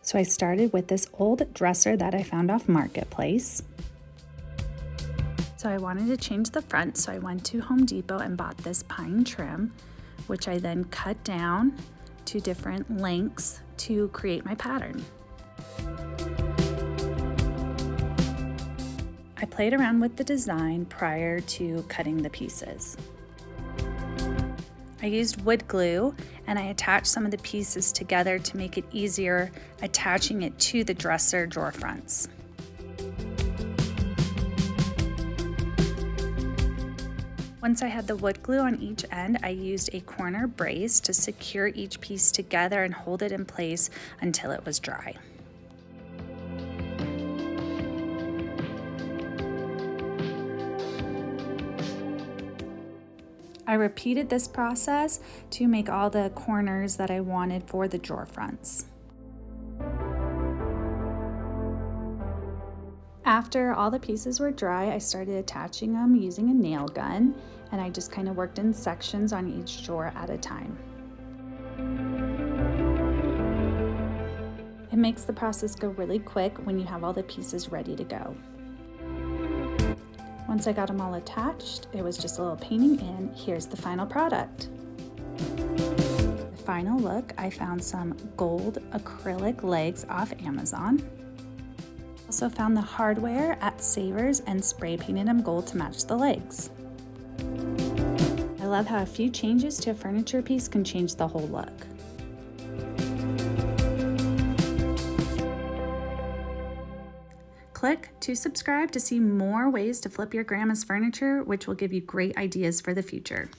So I started with this old dresser that I found off Marketplace. So I wanted to change the front, so I went to Home Depot and bought this pine trim, which I then cut down to different lengths to create my pattern. I played around with the design prior to cutting the pieces. I used wood glue and I attached some of the pieces together to make it easier attaching it to the dresser drawer fronts. Once I had the wood glue on each end, I used a corner brace to secure each piece together and hold it in place until it was dry. I repeated this process to make all the corners that I wanted for the drawer fronts. After all the pieces were dry, I started attaching them using a nail gun, and I just kind of worked in sections on each drawer at a time. It makes the process go really quick when you have all the pieces ready to go. Once I got them all attached, it was just a little painting in. Here's the final product. The final look, I found some gold acrylic legs off Amazon. Also found the hardware at Savers and spray painted them gold to match the legs. I love how a few changes to a furniture piece can change the whole look. Click to subscribe to see more ways to flip your grandma's furniture, which will give you great ideas for the future.